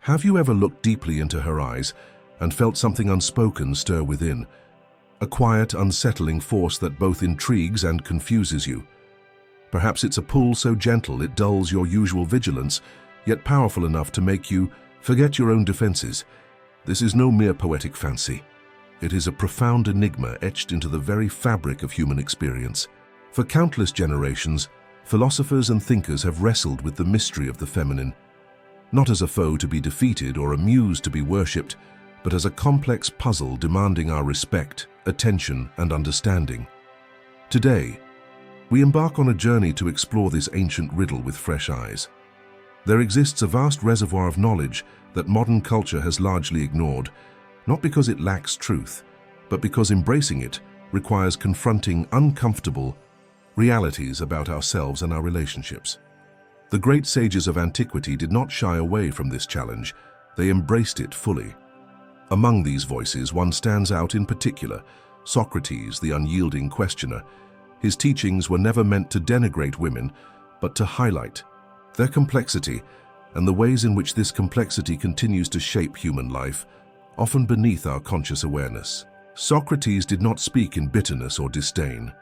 Have you ever looked deeply into her eyes and felt something unspoken stir within? A quiet, unsettling force that both intrigues and confuses you. Perhaps it's a pull so gentle it dulls your usual vigilance, yet powerful enough to make you forget your own defenses. This is no mere poetic fancy. It is a profound enigma etched into the very fabric of human experience. For countless generations, philosophers and thinkers have wrestled with the mystery of the feminine, not as a foe to be defeated or a muse to be worshipped, but as a complex puzzle demanding our respect, attention, and understanding. Today, we embark on a journey to explore this ancient riddle with fresh eyes. There exists a vast reservoir of knowledge that modern culture has largely ignored, not because it lacks truth, but because embracing it requires confronting uncomfortable realities about ourselves and our relationships. The great sages of antiquity did not shy away from this challenge. They embraced it fully. Among these voices, one stands out in particular: Socrates, the unyielding questioner. His teachings were never meant to denigrate women, but to highlight their complexity and the ways in which this complexity continues to shape human life, often beneath our conscious awareness. Socrates did not speak in bitterness or disdain.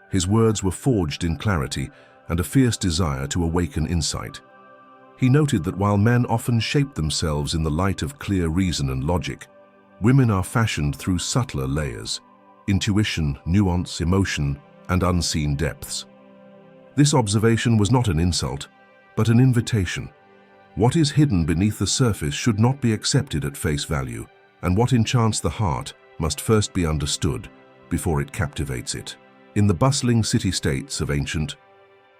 His words were forged in clarity and a fierce desire to awaken insight. He noted that while men often shape themselves in the light of clear reason and logic, women are fashioned through subtler layers: intuition, nuance, emotion, and unseen depths. This observation was not an insult, but an invitation. What is hidden beneath the surface should not be accepted at face value, and what enchants the heart must first be understood before it captivates it. In the bustling city-states of ancient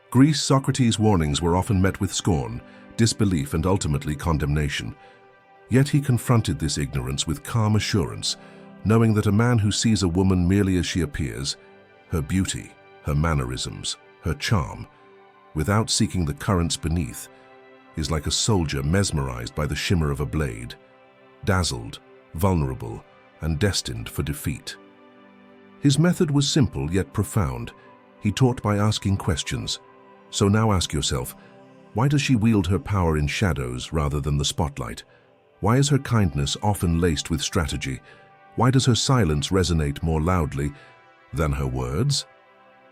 Greece, Socrates' warnings were often met with scorn, disbelief, and ultimately condemnation. Yet he confronted this ignorance with calm assurance, knowing that a man who sees a woman merely as she appears, her beauty, her mannerisms, her charm, without seeking the currents beneath, is like a soldier mesmerized by the shimmer of a blade, dazzled, vulnerable, and destined for defeat. His method was simple yet profound. He taught by asking questions. So now ask yourself, why does she wield her power in shadows rather than the spotlight? Why is her kindness often laced with strategy? Why does her silence resonate more loudly than her words?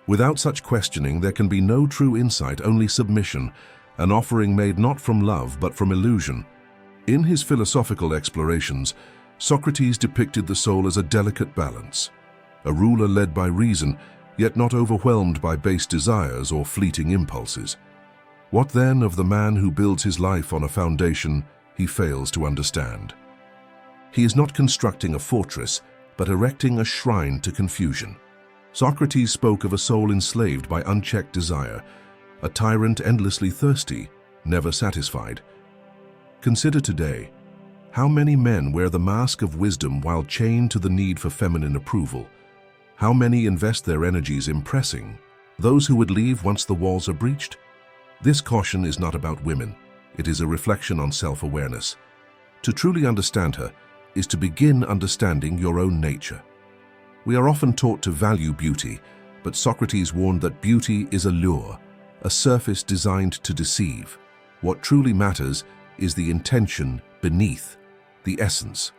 Without such questioning, there can be no true insight, only submission, an offering made not from love but from illusion. In his philosophical explorations, Socrates depicted the soul as a delicate balance, a ruler led by reason, yet not overwhelmed by base desires or fleeting impulses. What then of the man who builds his life on a foundation he fails to understand? He is not constructing a fortress, but erecting a shrine to confusion. Socrates spoke of a soul enslaved by unchecked desire, a tyrant endlessly thirsty, never satisfied. Consider today, how many men wear the mask of wisdom while chained to the need for feminine approval? How many invest their energies impressing those who would leave once the walls are breached? This caution is not about women. It is a reflection on self-awareness. To truly understand her is to begin understanding your own nature. We are often taught to value beauty, but Socrates warned that beauty is a lure, a surface designed to deceive. What truly matters is the intention beneath, the essence.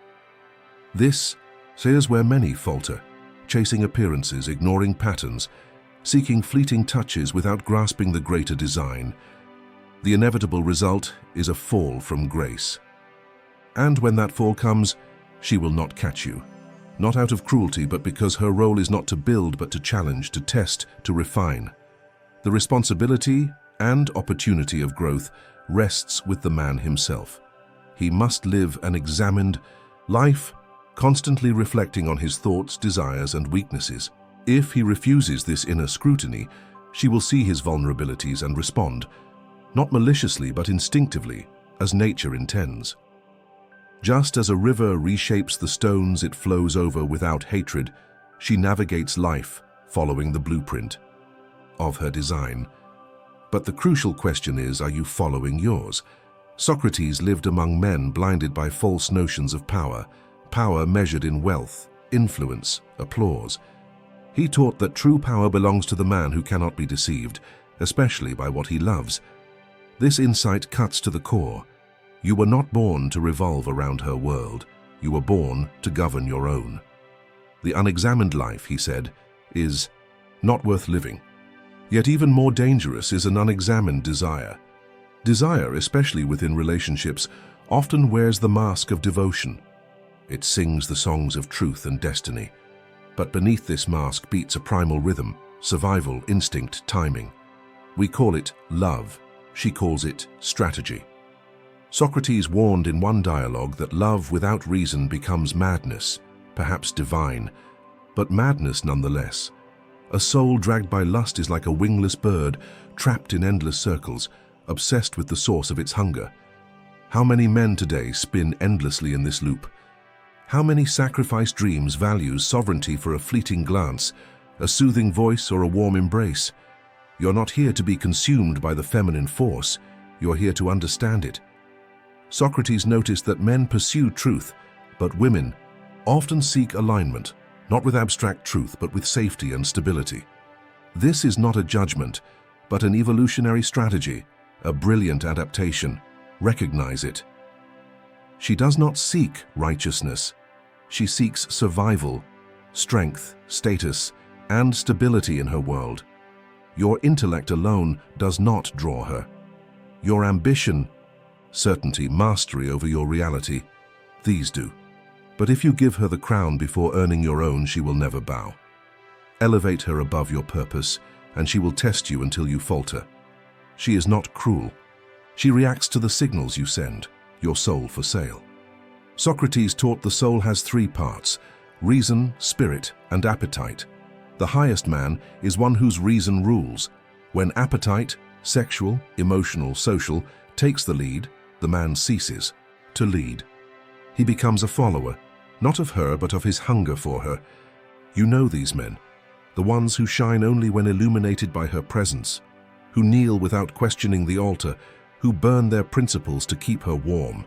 This is where many falter, chasing appearances, ignoring patterns, seeking fleeting touches without grasping the greater design. The inevitable result is a fall from grace. And when that fall comes, she will not catch you. Not out of cruelty, but because her role is not to build, but to challenge, to test, to refine. The responsibility and opportunity of growth rests with the man himself. He must live an examined life, constantly reflecting on his thoughts, desires, and weaknesses. If he refuses this inner scrutiny, she will see his vulnerabilities and respond, not maliciously but instinctively, as nature intends. Just as a river reshapes the stones it flows over without hatred, she navigates life following the blueprint of her design. But the crucial question is, are you following yours? Socrates lived among men blinded by false notions of power, power measured in wealth, influence, applause. He taught that true power belongs to the man who cannot be deceived, especially by what he loves. This insight cuts to the core. You were not born to revolve around her world. You were born to govern your own. The unexamined life, he said, is not worth living. Yet even more dangerous is an unexamined desire. Desire, especially within relationships, often wears the mask of devotion. It sings the songs of truth and destiny. But beneath this mask beats a primal rhythm, survival, instinct, timing. We call it love. She calls it strategy. Socrates warned in one dialogue that love without reason becomes madness, perhaps divine, but madness nonetheless. A soul dragged by lust is like a wingless bird, trapped in endless circles, obsessed with the source of its hunger. How many men today spin endlessly in this loop? How many sacrifice dreams, values, sovereignty for a fleeting glance, a soothing voice or a warm embrace? You're not here to be consumed by the feminine force, you're here to understand it. Socrates noticed that men pursue truth, but women often seek alignment, not with abstract truth, but with safety and stability. This is not a judgment, but an evolutionary strategy, a brilliant adaptation. Recognize it. She does not seek righteousness. She seeks survival, strength, status, and stability in her world. Your intellect alone does not draw her. Your ambition, certainty, mastery over your reality, these do. But if you give her the crown before earning your own, she will never bow. Elevate her above your purpose, and she will test you until you falter. She is not cruel. She reacts to the signals you send, your soul for sale. Socrates taught the soul has three parts: reason, spirit, and appetite. The highest man is one whose reason rules. When appetite, sexual, emotional, social, takes the lead, the man ceases to lead. He becomes a follower, not of her but of his hunger for her. You know these men, the ones who shine only when illuminated by her presence, who kneel without questioning the altar, who burn their principles to keep her warm.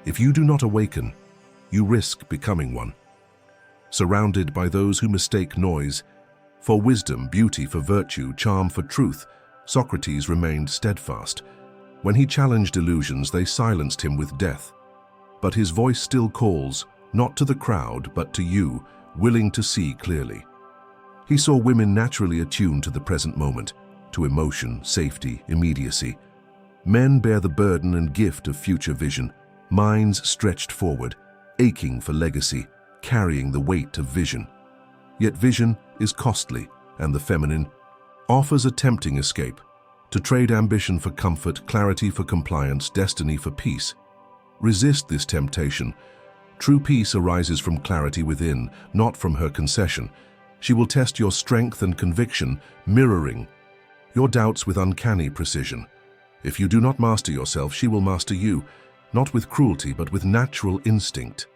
If you do not awaken, you risk becoming one. Surrounded by those who mistake noise for wisdom, beauty for virtue, charm for truth, Socrates remained steadfast. When he challenged illusions, they silenced him with death. But his voice still calls, not to the crowd, but to you, willing to see clearly. He saw women naturally attuned to the present moment, to emotion, safety, immediacy. Men bear the burden and gift of future vision, minds stretched forward, aching for legacy, carrying the weight of vision. Yet vision is costly, and the feminine offers a tempting escape, to trade ambition for comfort, clarity for compliance, destiny for peace. Resist this temptation. True peace arises from clarity within, not from her concession. She will test your strength and conviction, mirroring your doubts with uncanny precision. If you do not master yourself, she will master you, not with cruelty, but with natural instinct.